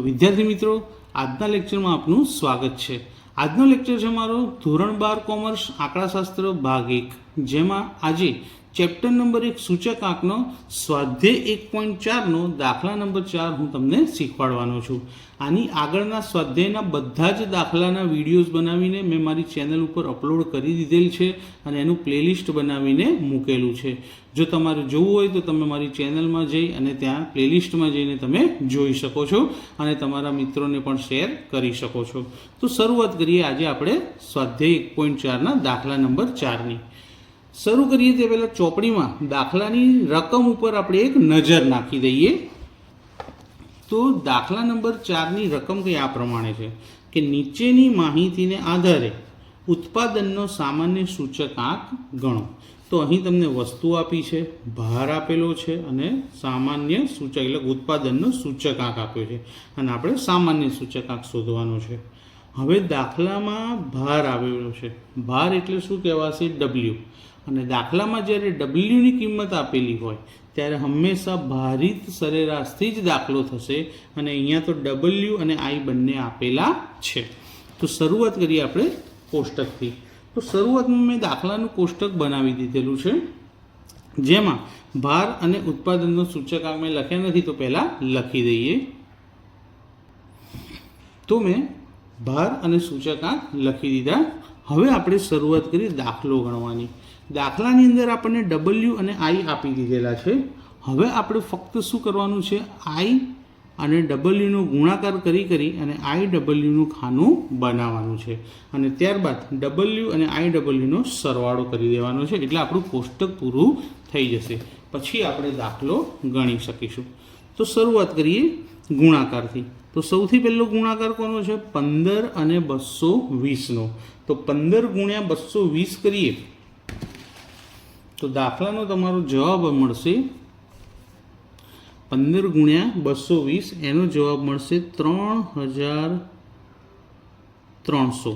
तो विद्यार्थी मित्रों आजना लेक्चर में आपનું स्वागत है। આજનો લેક્ચર છે મારો ધોરણ 12 કોમર્સ આંકડાશાસ્ત્ર ભાગ 1 જેમાં આજે ચેપ્ટર નંબર 1 સૂચકાંકનો સ્વાધ્યાય 1.4 નો દાખલા નંબર 4 હું તમને શીખવાડવાનો છું। આની આગળના સ્વાધ્યાયના બધા જ દાખલાના વિડીયોઝ બનાવીને મેં મારી ચેનલ ઉપર અપલોડ કરી દીધેલ છે અને એનું પ્લેલિસ્ટ બનાવીને મૂકેલું છે। જો તમારે જોવું હોય તો તમે મારી ચેનલમાં જઈ અને ત્યાં પ્લેલિસ્ટમાં જઈને તમે જોઈ શકો છો અને તમારા મિત્રોને પણ શેર કરી શકો છો। તો શરૂઆત કરીએ આજે આપણે સ્વાધ્યાય 1.4 ના દાખલા નંબર 4 ની। શરૂ કરીએ તે પહેલાં ચોપડીમાં દાખલાની રકમ ઉપર આપણે એક નજર નાખી દઈએ। તો દાખલા નંબર 4 ની રકમ કંઈ આ પ્રમાણે છે કે નીચેની માહિતીને આધારે ઉત્પાદનનો સામાન્ય સૂચકાંક ગણો। તો અહીં તમને વસ્તુ આપી છે, ભાર આપેલો છે અને સામાન્ય સૂચક એટલે ઉત્પાદનનો સૂચકાંક આપ્યો છે અને આપણે સામાન્ય સૂચકાંક શોધવાનો છે। હવે દાખલામાં ભાર આવેલો છે, ભાર એટલે શું કહેવાશે? ડબલ્યુ। અને દાખલામાં જ્યારે ડબલ્યુની કિંમત આપેલી હોય ત્યારે હંમેશા ભારિત સરેરાશથી જ દાખલો થશે અને અહીંયા તો ડબલ્યુ અને આઈ બંને આપેલા છે। તો શરૂઆત કરીએ આપણે કોષ્ટકથી। તો શરૂઆતમાં મેં દાખલાનું કોષ્ટક બનાવી દીધેલું છે જેમાં ભાર અને ઉત્પાદનનો સૂચકાંક મેં લખ્યા નથી તો પહેલાં લખી દઈએ। તો મેં ભાર અને સૂચકાંક લખી દીધા। હવે આપણે શરૂઆત કરીએ દાખલો ગણવાની। દાખલાની અંદર આપણને ડબલ્યુ અને આઈ આપી દીધેલા છે। હવે આપણે ફક્ત શું કરવાનું છે? આઈ અને ડબલ્યુનો ગુણાકાર કરી અને આઈ ડબલ્યુનું ખાનું બનાવવાનું છે અને ત્યારબાદ ડબલ્યુ અને આઈ ડબલ્યુનો સરવાળો કરી દેવાનો છે એટલે આપણું કોષ્ટક પૂરું થઈ જશે। પછી આપણે દાખલો ગણી શકીશું। તો શરૂઆત કરીએ ગુણાકારથી। તો સૌથી પહેલો ગુણાકાર કોનો છે? 15 અને 220નો। તો 15 ગુણ્યા 220 કરીએ તો દાખલાનો તમારો જવાબ મળશે 15 ગુણ્યા 220 એનો જવાબ મળશે 3300।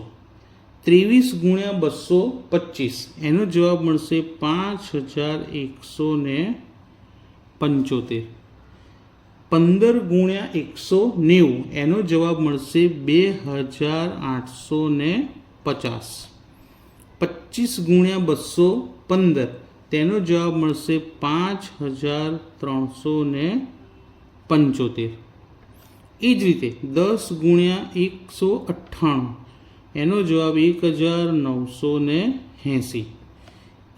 23 ગુણ્યા 225 એનો જવાબ મળશે 5175। 15 ગુણ્યા 190 એનો જવાબ મળશે 2850। 25 ગુણ્યા 215 તેનો જવાબ મળશે 5375। એ જ રીતે 10 ગુણ્યા 198 એનો જવાબ 1980।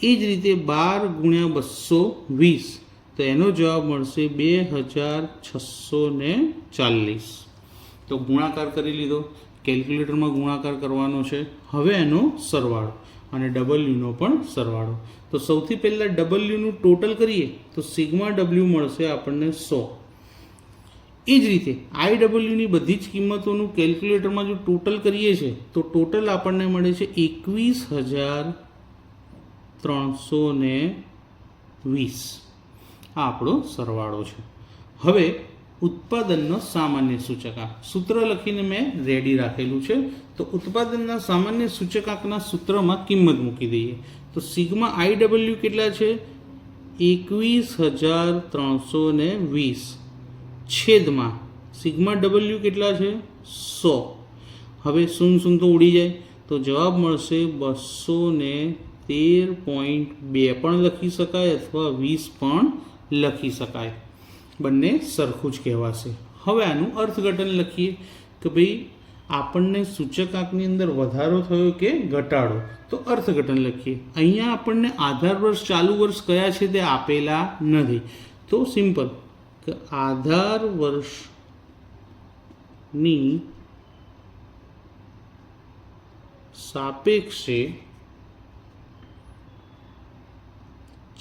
એ જ રીતે 12 ગુણ્યા 220 તો એનો જવાબ મળશે 2640। તો ગુણાકાર કરી લીધો, કેલ્ક્યુલેટરમાં ગુણાકાર કરવાનો છે। હવે એનો સરવાળો અને ડબલ્યુનો પણ સરવાળો। તો સૌથી પહેલાં ડબલ્યુનું ટોટલ કરીએ તો સિગ્મા ડબલ્યુ મળશે આપણને 100। એ જ રીતે આઈ ડબલ્યુની બધી જ કિંમતોનું કેલ્ક્યુલેટરમાં જો ટોટલ કરીએ છીએ તો ટોટલ આપણને મળે છે 21320। આ આપણો સરવાળો છે। હવે ઉત્પાદનનો સામાન્ય સૂચકાંક સૂત્ર લખીને મેં રેડી રાખેલું છે। તો ઉત્પાદનના સામાન્ય સૂચકાંકના સૂત્રમાં કિંમત મૂકી દઈએ। તો સિગ્મા આઈ ડબલ્યુ કેટલા છે? 21320 છેદમાં સિગ્મા ડબલ્યુ કેટલા છે? 100। હવે શૂન્ય તો ઉડી જાય તો જવાબ મળશે 213.2 પણ લખી શકાય અથવા 20 પણ લખી શકાય, બંને સરખું જ કહેવાશે। હવે આનું અર્થઘટન લખીએ કે ભાઈ આપણને સૂચકાંકની અંદર વધારો થયો કે ઘટાડો। તો અર્થઘટન લખીએ। અહીંયા આપણને આધાર વર્ષ ચાલુ વર્ષ કયા છે તે આપેલા નથી। તો સિમ્પલ કે આધાર વર્ષની સાપેક્ષે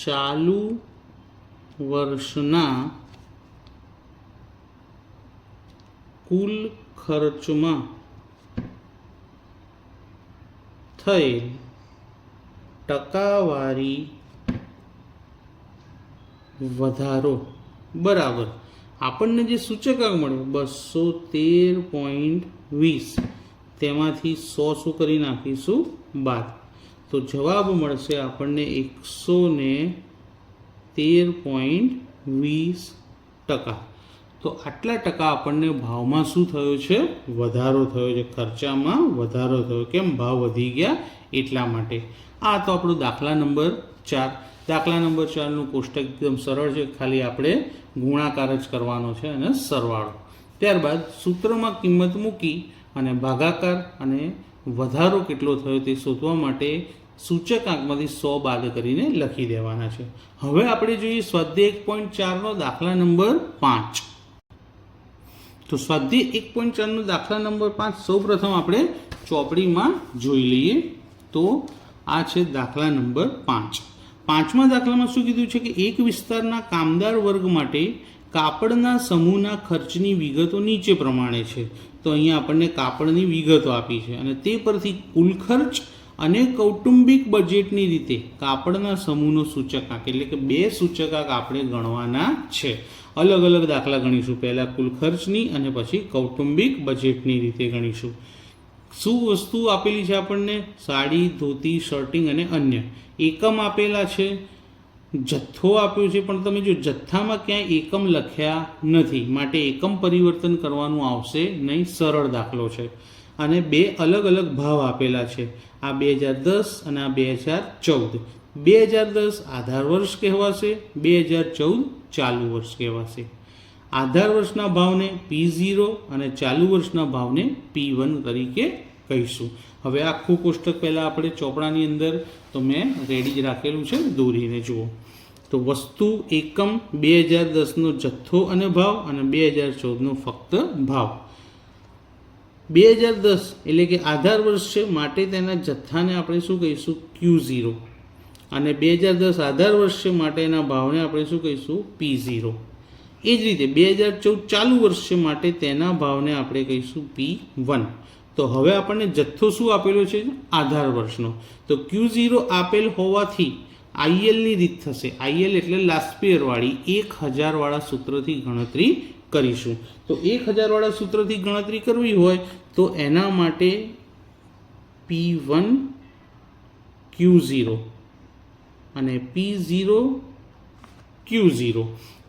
ચાલુ વર્ષના કુલ ખર્ચમાં થયેલ ટકાવારી વધારો બરાબર આપણને જે સૂચકાંક મળ્યો 213.20 તેમાંથી 100 શું કરી નાખીશું? બાદ। તો જવાબ મળશે આપણને 113.20%। તો આટલા ટકા આપણને ભાવમાં શું થયો છે? વધારો થયો છે, ખર્ચામાં વધારો થયો. કેમ? ભાવ વધી ગયા એટલા માટે. આ તો આપણો દાખલા નંબર 4. દાખલા નંબર 4નું કોષ્ટક એકદમ સરળ છે, ખાલી આપણે ગુણાકાર જ કરવાનો છે અને સરવાળો. ત્યારબાદ સૂત્રમાં કિંમત મૂકી અને ભાગાકાર અને વધારો કેટલો થયો તે શોધવા માટે સૂચકાંકમાંથી 100 બાદ કરીને લખી દેવાના છે. હવે આપણે જોઈએ સ્વાધ્યાય 1.4નો દાખલા નંબર 5. તો સ્વાધ્યાય 1.4નો દાખલા નંબર 5 સૌપ્રથમ આપણે ચોપડીમાં જોઈ લઈએ. તો આ છે દાખલા નંબર 5. 5મા દાખલામાં શું કીધું છે કે એક વિસ્તારના કામદાર વર્ગ માટે કાપડના સમૂહના ખર્ચની વિગતો નીચે પ્રમાણે છે. તો અહીંયા આપણને કાપડની વિગતો આપી છે અને તે પરથી કુલ ખર્ચ અને કૌટુંબિક બજેટની રીતે કાપડના સમૂહનો સૂચકાંક, એટલે કે 2 સૂચકાંક આપણે ગણવાના છે. અલગ અલગ દાખલા ગણીશું. પહેલાં કુલ ખર્ચની અને પછી કૌટુંબિક બજેટની રીતે ગણીશું. શું વસ્તુ આપેલી છે આપણને? સાડી, ધોતી, શર્ટિંગ અને અન્ય. એકમ આપેલા છે, જથ્થો આપ્યો છે, પણ તમે જો જથ્થામાં ક્યાંય એકમ લખ્યા નથી, માટે એકમ પરિવર્તન કરવાનું આવશે નહીં. સરળ દાખલો છે. અને 2 અલગ અલગ ભાવ આપેલા છે. આ 2010 અને આ 2014. 2010 આધાર વર્ષ કહેવાશે, 2014 ચાલુ વર્ષ કહેવાશે. આધાર વર્ષના ભાવને P0 અને ચાલુ વર્ષના ભાવને P1 તરીકે કહીશું. હવે આખું કોષ્ટક પહેલાં આપણે ચોપડાની અંદર તો મેં રેડી જ રાખેલું છે, દોરીને જુઓ. તો વસ્તુ એકમ 2010નો જથ્થો અને ભાવ અને 2014નો ફક્ત ભાવ. 2010 એટલે કે આધાર વર્ષ છે, માટે તેના જથ્થાને આપણે શું કહીશું? Q0. અને 2010 આધાર વર્ષ છે, માટે એના ભાવને આપણે શું કહીશું? P0. એ જ રીતે 2014 ચાલુ વર્ષ છે, માટે તેના ભાવને આપણે કહીશું P1. તો હવે આપણને જથ્થો શું આપેલો છે? આધાર વર્ષનો. તો Q0 આપેલ હોવાથી ILની રીત થશે. IL એટલે લાસ્ટ યરવાળી 1000 વાળા સૂત્રથી ગણતરી કરીશું. તો 1000 વાળા સૂત્રથી ગણતરી કરવી હોય તો એના માટે P1 Q0 અને P0 Q0.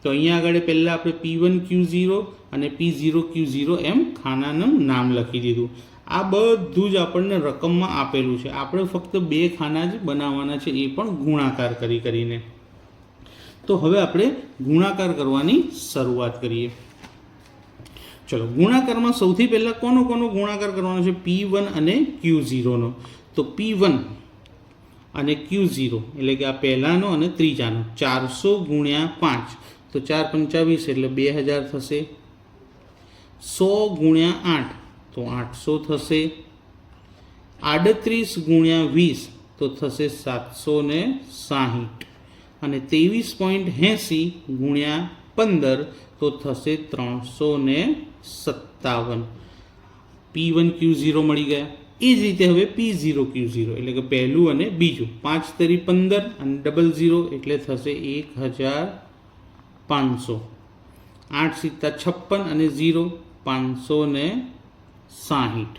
તો અહીંયા આગળ પહેલાં આપણે P1 Q0 અને P0 Q0 એમ ખાનાનું નામ લખી દીધું. આ બધું જ આપણને રકમમાં આપેલું છે. આપણે ફક્ત 2 ખાના જ બનાવવાના છે, એ પણ ગુણાકાર કરીને. તો હવે આપણે ગુણાકાર કરવાની શરૂઆત કરીએ. ચલો, ગુણાકારમાં સૌથી પહેલાં કોનો ગુણાકાર કરવાનો છે? P1 અને Q0નો. તો P1 અને Q0 એટલે કે આ પહેલાંનો અને ત્રીજાનો 400 ગુણ્યા 5. તો 4 × 5 = એટલે 2000 થશે. 100 ગુણ્યા 8 તો 800 થશે. 38 ગુણ્યા 20 તો થશે 760. અને 23.80 ગુણ્યા 15 તો થશે 357. P1 Q0 મળી ગયા. એ જ રીતે હવે P0 Q0 એટલે કે પહેલું અને બીજું. 5 × 15 અને 00 એટલે થશે 1500. 8 × 7 = 56 અને 0 560.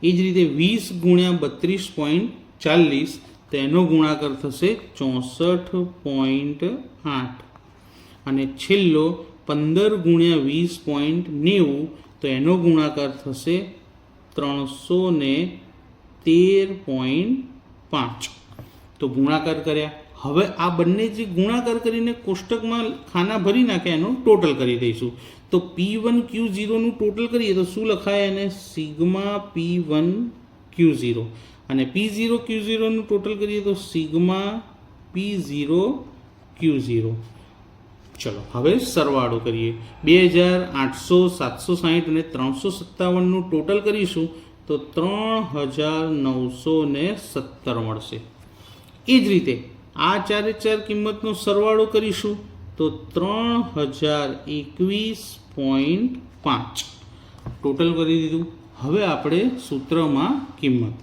એ જ રીતે 20 ગુણ્યા 32.40 તેનો ગુણાકાર થશે 64.8. અને છેલ્લો 15 ગુણ્યા 20.90 તો એનો ગુણાકાર થશે 313.5. તો ગુણાકાર કર્યા. હવે આ બંને જે ગુણાકાર કરીને કોષ્ટકમાં ખાના ભરી નાખ્યા એનો ટોટલ કરી દઈશું. તો P1 Q0નું ટોટલ કરીએ તો શું લખાય? એને સિગ્મા P1 Q0. અને P0 Q0નું ટોટલ કરીએ તો સિગ્મા P0 Q0. ચલો હવે સરવાળો કરીએ. 2800, 760 અને 357નું ટોટલ કરીશું તો 3917 મળશે. એ જ રીતે આ 4 કિંમતનો સરવાળો કરીશું તો 3021.5 ટોટલ કરી દીધું. હવે આપણે સૂત્રમાં કિંમત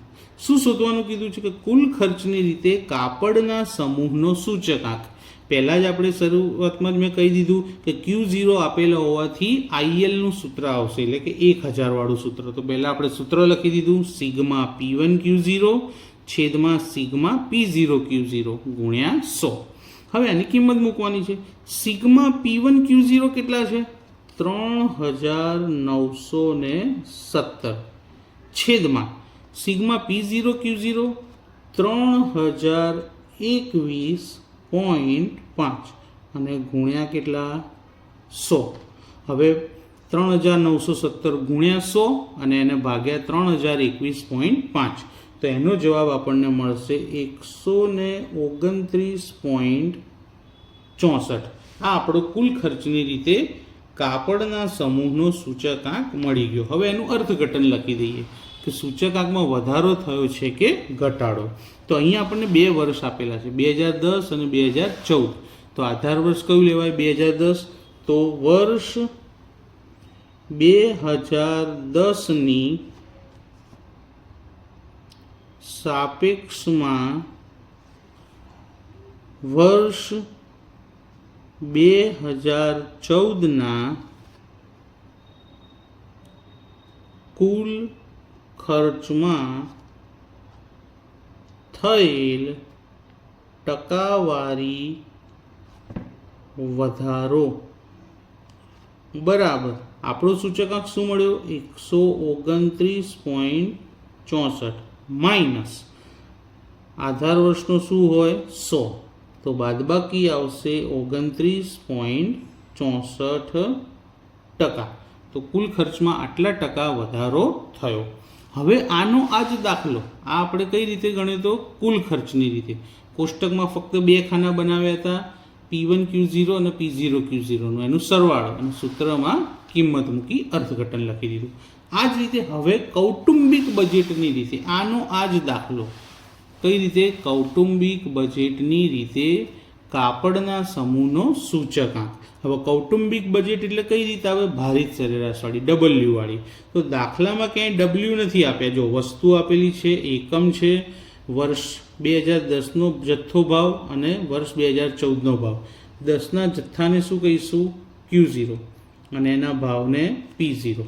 શું શોધવાનું કીધું છે કે કુલ ખર્ચની રીતે કાપડના સમૂહનો સૂચકાંક. પહેલાં જ આપણે શરૂઆતમાં જ મેં કહી દીધું કે Q0 આપેલા હોવાથી ILનું સૂત્ર આવશે, એટલે કે 1000 વાળું સૂત્ર. તો પહેલાં આપણે સૂત્ર લખી દીધું, સિગ્મા P1 Q0 છેદમાં સિગ્મા P0 Q0 ગુણ્યા 100. હવે આની કિંમત મૂકવાની છે. સિગ્મા P1 Q0 કેટલા છે? 3917 છેદમાં સિગ્મા P0 Q0 3021.5 અને ગુણ્યા કેટલા 100. હવે 3917 ગુણ્યા 100 અને એને ભાગ્યા 3021.5 તો એનો જવાબ આપણને મળશે 129.64. આ આપણો કુલ ખર્ચની રીતે કાપડના સમૂહનો સૂચકાંક મળી ગયો. હવે એનું અર્થઘટન લખી દઈએ કે સૂચકાંકમાં વધારો થયો છે કે ઘટાડો. તો અહીંયા આપણને 2 વર્ષ આપેલા છે, 2010 અને 2014. તો આધાર વર્ષ કયું લેવાય? 2010. તો વર્ષ 2010ની સાપેક્ષમાં વર્ષ 2014ના કુલ ખર્ચમાં થયેલ ટકાવારી વધારો બરાબર આપણો સૂચકાંક શું મળ્યો? 129.64 માઇનસ આધાર વર્ષનો શું હોય? 100. તો બાદબાકી આવશે 29.64%. તો કુલ ખર્ચમાં આટલા ટકા વધારો થયો. હવે આનો આ જ દાખલો આ આપણે કઈ રીતે ગણ્યો? તો કુલ ખર્ચની રીતે. કોષ્ટકમાં ફક્ત 2 ખાના બનાવ્યા હતા, P1 Q0 અને P0 Q0 નો એનું સરવાળો અને સૂત્રમાં કિંમત મૂકી અર્થઘટન લખી દીધું. આ જ રીતે હવે કૌટુંબિક બજેટની રીતે આનો આ જ દાખલો કઈ રીતે? કૌટુંબિક બજેટની રીતે કાપડના સમૂહનો સૂચકાંક. હવે કૌટુંબિક બજેટ એટલે કઈ રીતે આવે? ભારિત સરેરાશવાળી, W વાળી. તો દાખલામાં ક્યાંય W નથી આપ્યા. જો વસ્તુ આપેલી છે, એકમ છે, વર્ષ 2010નો જથ્થો ભાવ અને વર્ષ 2014નો ભાવ. 10ના જથ્થાને શું કહીશું? Q0 અને એના ભાવને P0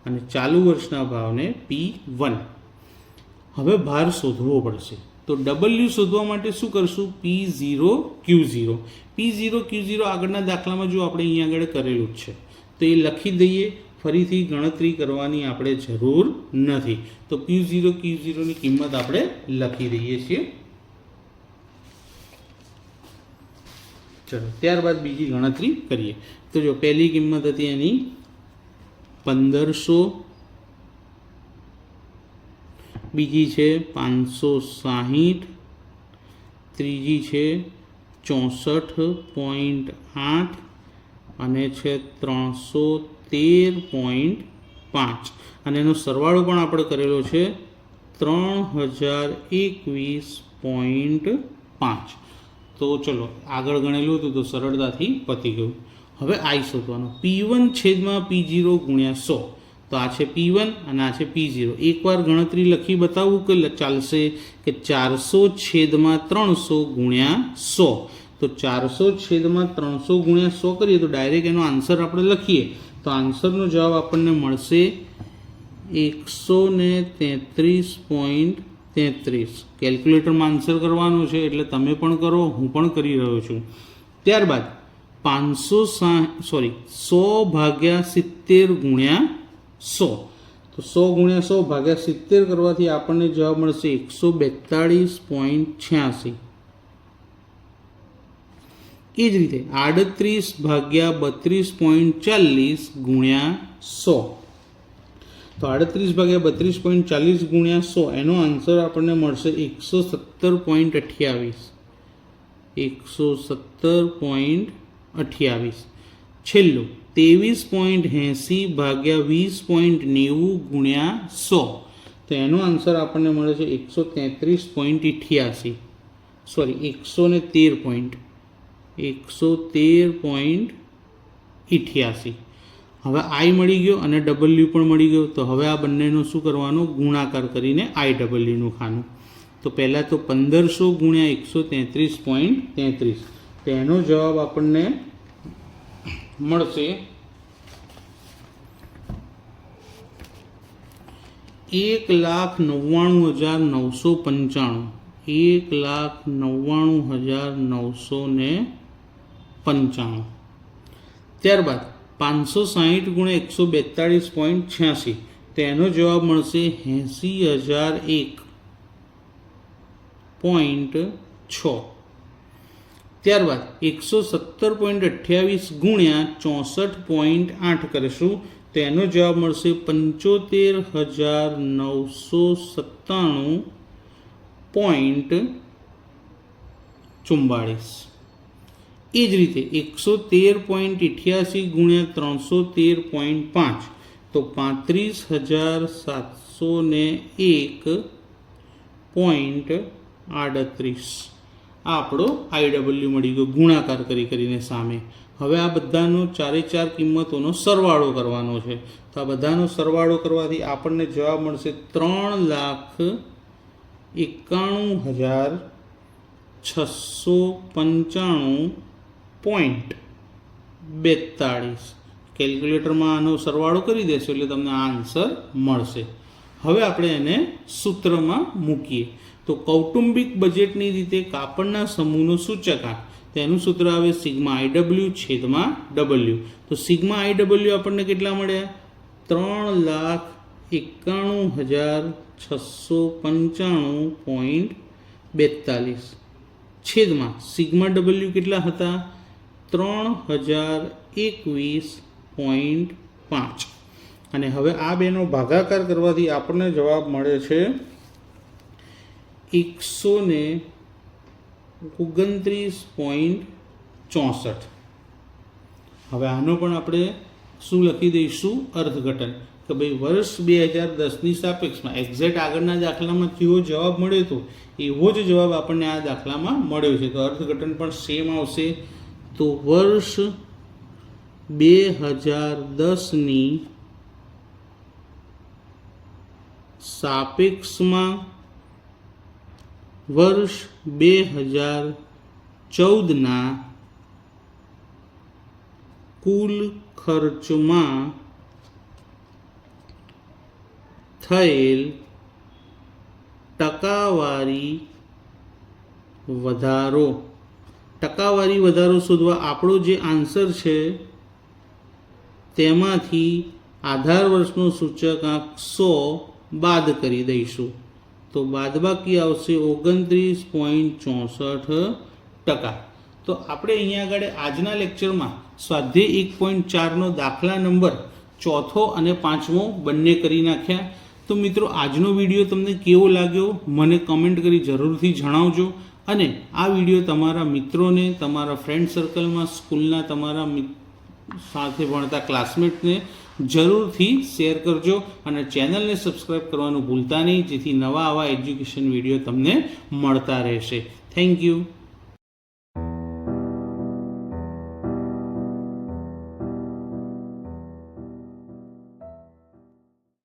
અને ચાલુ વર્ષના ભાવને P1. હવે ભાર શોધવો પડશે. તો W શોધવા માટે શું કરશું? P0 Q0. P0 Q0 આગળના દાખલામાં જો આપણે અહીંયા આગળ કરેલું જ છે તો એ લખી દઈએ. ફરીથી ગણતરી કરવાની આપણે જરૂર નથી. તો P0 Q0 ની કિંમત આપણે લખી દઈએ છીએ. ચલો ત્યારબાદ બીજી ગણતરી કરીએ. તો જો પહેલી કિંમત હતી એની 1500, બીજી છે 560, ત્રીજી છે 64.8 અને છે 313.5 અને એનો સરવાળો પણ આપણે કરેલો છે 3021.5. તો ચલો આગળ ગણેલું હતું તો સરળતાથી પતી ગયું. હવે I શોધવાનો. P1 છેદમાં P0 ગુણ્યા 100. તો આ છે P1 અને આ છે P0. એકવાર ગણતરી લખી બતાવવું કે ચાલશે? કે 400 છેદમાં 300 ગુણ્યા 100. તો 400 છેદમાં 300 ગુણ્યા 100 કરીએ તો ડાયરેક્ટ એનો આન્સર આપણે લખીએ તો આન્સરનો જવાબ આપણને મળશે 133.33. કેલ્ક્યુલેટરમાં આન્સર કરવાનો છે એટલે તમે પણ કરો, હું પણ કરી રહ્યો છું. ત્યારબાદ 100 ભાગ્યા 70 ગુણ્યા 100. તો 100 ગુણ્યા 100 ભાગ્યા 70 કરવાથી આપણને જવાબ મળશે 142.86. એ જ રીતે 38 ભાગ્યા 32.40 ગુણ્યા 100. તો 38 ભાગ્યા 32.40 ગુણ્યા 100 એનો આન્સર આપણને મળશે 117.28. 117.28. છેલ્લું 23.80 ભાગ્યા 20.90 ગુણ્યા 100. તો એનો આન્સર આપણને મળે છે 133.88. સોરી 113.88. હવે I મળી ગયો અને W પણ મળી ગયો. તો હવે આ બંનેનો શું કરવાનું? ગુણાકાર કરીને IW નું ખાનું. તો પહેલાં તો 1500 ગુણ્યા 133.33. તો એનો જવાબ આપણને મળશે 1,99,995. 1,99,995. ત્યારબાદ 560 ગુણ્યા 142.86 તો એનો જવાબ મળશે 80,001.6. ત્યારબાદ 117.28 ગુણ્યા 64.8 કરીશું તો એનો જવાબ મળશે 75,997.44. એ જ રીતે 113.88 ગુણ્યા 313.5 તો 35,701.38. આ આપણો આઈડબલ્યુ મળી ગયો ગુણાકાર કરીને સામે. હવે આ બધાનો ચારે ચાર કિંમતોનો સરવાળો કરવાનો છે. તો આ બધાનો સરવાળો કરવાથી આપણને જવાબ મળશે 3,91,695.42. કેલ્ક્યુલેટરમાં આનો સરવાળો કરી દેશો એટલે તમને આ આન્સર મળશે. હવે આપણે એને સૂત્રમાં મૂકીએ તો કૌટુંબિક બજેટની રીતે કાપડના સમૂહનો સૂચકાંક તેનું સૂત્ર આવે સિગ્મા IW છેદમાં W. તો સિગ્મા IW આપણને કેટલા મળ્યા? 3,91,695.42 છેદમાં સિગ્મા W કેટલા હતા? 3,021.5. અને હવે આ બેનો ભાગાકાર કરવાથી આપણને જવાબ મળે છે 129.64. હવે આનો પણ આપણે શું લખી દઈશું? અર્થઘટન. કે ભાઈ વર્ષ 2010ની સાપેક્ષમાં એક્ઝેક્ટ આગળના દાખલામાં જેવો જવાબ મળ્યો હતો એવો જ જવાબ આપણને આ દાખલામાં મળ્યો છે. તો અર્થઘટન પણ સેમ આવશે. તો વર્ષ 2010ની સાપેક્ષમાં વર્ષ 2014ના કુલ ખર્ચમાં થયેલ ટકાવારી વધારો. ટકાવારી વધારો શોધવા આપણો જે આન્સર છે તેમાંથી આધાર વર્ષનો સૂચકાંક 100 બાદ કરી દઈશું. તો બાદબાકી આવશે 29.64%. તો આપણે અહીંયા આગળ આજના લેક્ચરમાં સ્વાધ્યાય 1.4નો દાખલા નંબર 4 અને 5મો બંને કરી નાખ્યા. તો મિત્રો આજનો વિડીયો તમને કેવો લાગ્યો મને કમેન્ટ કરી જરૂરથી જણાવજો. અને આ વિડીયો તમારા મિત્રોને, તમારા ફ્રેન્ડ સર્કલમાં, સ્કૂલના તમારા સાથે ભણતા ક્લાસમેટને જરૂરથી શેર કરજો. અને ચેનલને સબસ્ક્રાઈબ કરવાનું ભૂલતા નહીં, જેથી નવા આવા એજ્યુકેશન વિડીયો તમને મળતા રહેશે. Thank you.